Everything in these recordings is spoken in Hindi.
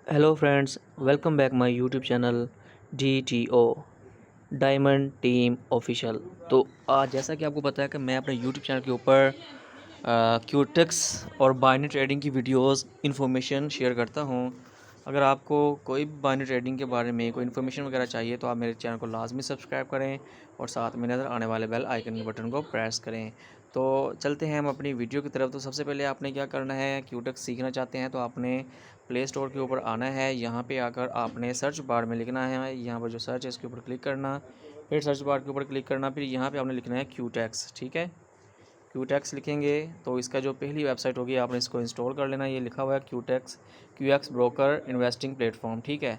Hello friends, welcome back my YouTube channel DTO diamond team official. तो आज जैसा कि आपको पता है कि मैं अपने यूट्यूब चैनल के ऊपर क्यूटेक्स और बाइनरी ट्रेडिंग की वीडियोस इन्फॉर्मेशन शेयर करता हूं। अगर आपको कोई भी बाइनरी ट्रेडिंग के बारे में कोई इन्फॉर्मेशन वगैरह चाहिए तो आप मेरे चैनल को लाजमी सब्सक्राइब करें और साथ में नज़र आने वाले बेल आइकन के बटन को प्रेस करें। तो चलते हैं हम अपनी वीडियो की तरफ। तो सबसे पहले आपने क्या करना है, क्यूटेक्स सीखना चाहते हैं तो आपने प्ले स्टोर के ऊपर आना है। यहाँ पे आकर आपने सर्च बार में लिखना है, यहाँ पर जो सर्च है इसके ऊपर क्लिक करना, फिर सर्च बार के ऊपर क्लिक करना, फिर यहाँ पे आपने लिखना है क्यूटेक्स। ठीक है, क्यूटेक्स लिखेंगे तो इसका जो पहली वेबसाइट होगी आपने इसको इंस्टॉल कर लेना। ये लिखा हुआ है क्यूटेक्स QX ब्रोकर इन्वेस्टिंग प्लेटफॉर्म। ठीक है,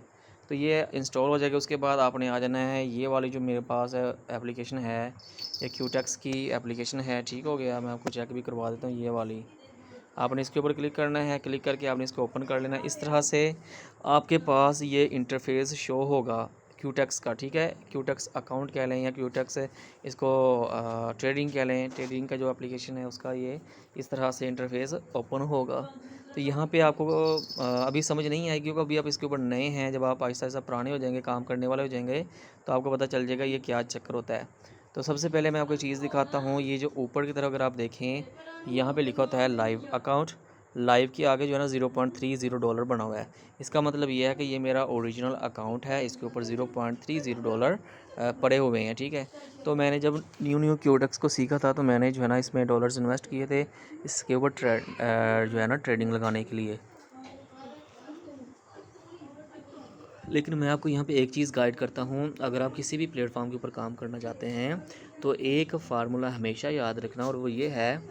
तो ये इंस्टॉल हो जाएगा। उसके बाद आपने आ जाना है, ये वाली जो मेरे पास है एप्लीकेशन है, ये क्यूटेक्स की एप्लीकेशन है। ठीक हो गया, मैं आपको चेक भी करवा देता हूँ। ये वाली आपने इसके ऊपर क्लिक करना है, क्लिक करके आपने इसको ओपन कर लेना है। इस तरह से आपके पास ये इंटरफेस शो होगा क्यूटेक्स का। ठीक है, क्यूटेक्स अकाउंट कह लें या क्यूटेक्स इसको ट्रेडिंग कह लें, ट्रेडिंग का जो एप्लीकेशन है उसका ये इस तरह से इंटरफेस ओपन होगा। तो यहाँ पे आपको अभी समझ नहीं आएगी क्योंकि अभी आप इसके ऊपर नए हैं। जब आप आहिस्ता आहिस्ता पुराने हो जाएंगे, काम करने वाले हो जाएंगे, तो आपको पता चल जाएगा ये क्या चक्कर होता है। तो सबसे पहले मैं आपको चीज़ दिखाता हूँ। ये जो ऊपर की तरफ अगर आप देखें, यहाँ पे लिखा होता है लाइव अकाउंट। लाइव के आगे जो है ना $0.30 बना हुआ है। इसका मतलब ये है कि ये मेरा ओरिजिनल अकाउंट है, इसके ऊपर $0.30 पड़े हुए हैं। ठीक है, तो मैंने जब न्यू क्यूटेक्स को सीखा था तो मैंने जो है ना इसमें डॉलर्स इन्वेस्ट किए थे इसके ऊपर जो है ना ट्रेडिंग लगाने के लिए। लेकिन मैं आपको यहाँ पे एक चीज़ गाइड करता हूँ, अगर आप किसी भी प्लेटफॉर्म के ऊपर काम करना चाहते हैं तो एक फार्मूला हमेशा याद रखना, और वो ये है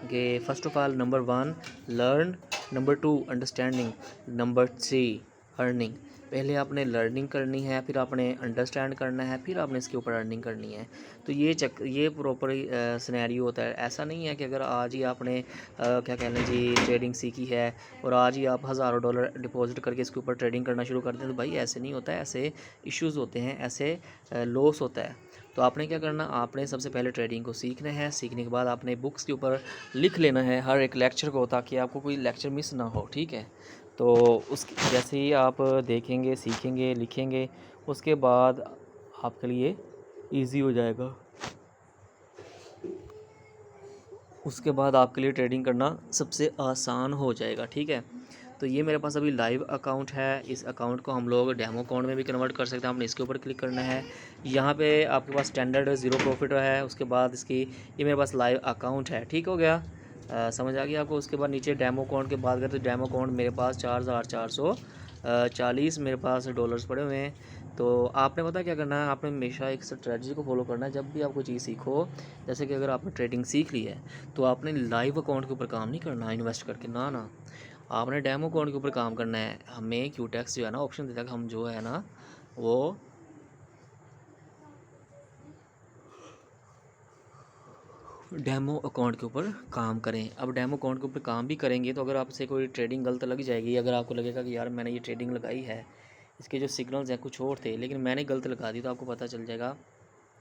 कि first of all number 1 learn, number 2 understanding, number 3 earning. पहले आपने लर्निंग करनी है, फिर आपने अंडरस्टैंड करना है, फिर आपने इसके ऊपर अर्निंग करनी है। तो ये प्रॉपर सिनेरियो होता है। ऐसा नहीं है कि अगर आज ही आपने क्या कह लें जी ट्रेडिंग सीखी है और आज ही आप हज़ारों डॉलर डिपॉजिट करके इसके ऊपर ट्रेडिंग करना शुरू कर दें, तो भाई ऐसे नहीं होता है। ऐसे इश्यूज़ होते हैं, ऐसे लॉस होता है। तो आपने क्या करना, आपने सबसे पहले ट्रेडिंग को सीखना है। सीखने के बाद आपने बुक्स के ऊपर लिख लेना है हर एक लेक्चर को, ताकि आपको कोई लेक्चर मिस ना हो। ठीक है, तो उस जैसे ही आप देखेंगे, सीखेंगे, लिखेंगे, उसके बाद आपके लिए इजी हो जाएगा। उसके बाद आपके लिए ट्रेडिंग करना सबसे आसान हो जाएगा। ठीक है, तो ये मेरे पास अभी लाइव अकाउंट है। इस अकाउंट को हम लोग डेमो अकाउंट में भी कन्वर्ट कर सकते हैं। आपने इसके ऊपर क्लिक करना है। यहाँ पे आपके पास स्टैंडर्ड ज़ीरो प्रॉफिट है। उसके बाद इसकी ये मेरे पास लाइव अकाउंट है। ठीक हो गया, समझ आ गया आपको। उसके बाद नीचे डेमो अकाउंट की बात करें तो डेमो अकाउंट मेरे पास 4,440 मेरे पास डॉलर्स पड़े हुए हैं। तो आपने पता क्या करना है, आपने हमेशा एक स्ट्रेटजी को फॉलो करना है। जब भी आप कोई चीज़ सीखो, जैसे कि अगर आपने ट्रेडिंग सीख ली है तो आपने लाइव अकाउंट के ऊपर काम नहीं करना इन्वेस्ट करके, ना ना, आपने डेमो अकाउंट के ऊपर काम करना है। हमें क्यूटेक्स जो है ना ऑप्शन देता है कि हम जो है ना वो डेमो अकाउंट के ऊपर काम करें। अब डेमो अकाउंट के ऊपर काम भी करेंगे तो अगर आपसे कोई ट्रेडिंग गलत लग जाएगी, अगर आपको लगेगा कि यार मैंने ये ट्रेडिंग लगाई है, इसके जो सिग्नल्स हैं कुछ और थे लेकिन मैंने गलत लगा दी, तो आपको पता चल जाएगा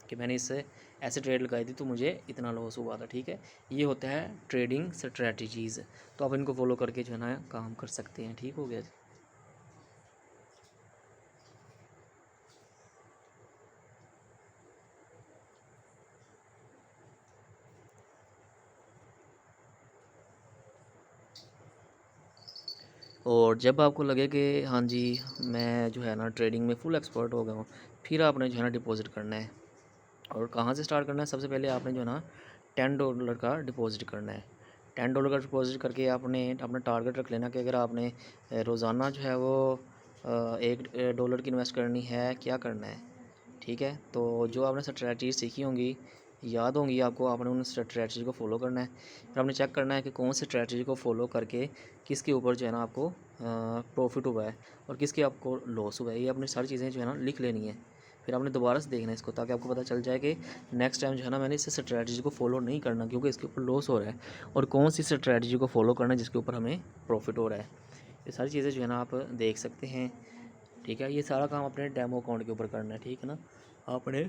कि मैंने इससे ऐसे ट्रेड लगाई थी तो मुझे इतना लॉस हुआ था। ठीक है, ये होता है ट्रेडिंग स्ट्रेटजीज़। तो आप इनको फॉलो करके जो है ना काम कर सकते हैं। ठीक हो गया। और जब आपको लगे कि हाँ जी मैं जो है ना ट्रेडिंग में फुल एक्सपर्ट हो गया हूँ, फिर आपने जो है ना डिपॉज़िट करना है। और कहाँ से स्टार्ट करना है, सबसे पहले आपने जो है ना $10 का डिपॉज़िट करना है। $10 का डिपॉज़िट करके आपने अपना टारगेट रख लेना कि अगर आपने रोज़ाना जो है वो $1 की इन्वेस्ट करनी है, क्या करना है। ठीक है, तो जो आपने स्ट्रैटेजी सीखी होंगी, याद होंगी आपको, आपने उन स्ट्रैटेजी को फॉलो करना है। फिर आपने चेक करना है कि कौन सी स्ट्रैटेजी को फॉलो करके किसके ऊपर जो है ना आपको प्रॉफिट हुआ है और किसके आपको लॉस हुआ है। ये अपनी सारी चीज़ें जो है ना लिख लेनी है। फिर आपने दोबारा से देखना है इसको, ताकि आपको पता चल जाए कि नेक्स्ट टाइम जो है ना मैंने इस स्ट्रैटेजी को फॉलो नहीं करना क्योंकि इसके ऊपर लॉस हो रहा है, और कौन सी स्ट्रैटेजी को फॉलो करना है जिसके ऊपर हमें प्रॉफिट हो रहा है। ये सारी चीज़ें जो है ना आप देख सकते हैं। ठीक है, ये सारा काम अपने डेमो अकाउंट के ऊपर करना है। ठीक है ना, आपने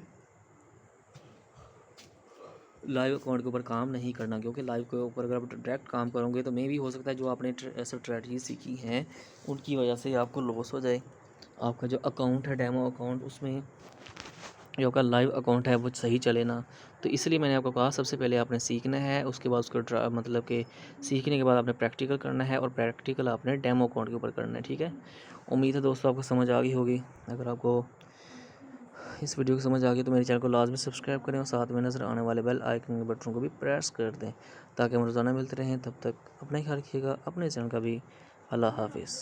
लाइव अकाउंट के ऊपर काम नहीं करना, क्योंकि लाइव के ऊपर अगर आप डायरेक्ट काम करोगे तो मे भी हो सकता है जो आपने ऐसे स्ट्रैटेजी सीखी हैं उनकी वजह से आपको लॉस हो जाए। आपका जो अकाउंट है डेमो अकाउंट, उसमें जो आपका लाइव अकाउंट है वो सही चले ना। तो इसलिए मैंने आपको कहा सबसे पहले आपने सीखना है, उसके बाद उसको मतलब कि सीखने के बाद आपने प्रैक्टिकल करना है और प्रैक्टिकल आपने डेमो अकाउंट के ऊपर करना है। ठीक है, उम्मीद है दोस्तों आपको समझ आ गई होगी। अगर आपको इस वीडियो को समझ आ गई तो मेरे चैनल को लाजमी सब्सक्राइब करें और साथ में नज़र आने वाले बेल आइकन के बटन को भी प्रेस कर दें ताकि हम रोज़ाना मिलते रहें। तब तक अपना ख्याल रखिएगा, अपने चैनल का भी। अल्लाह हाफिज़।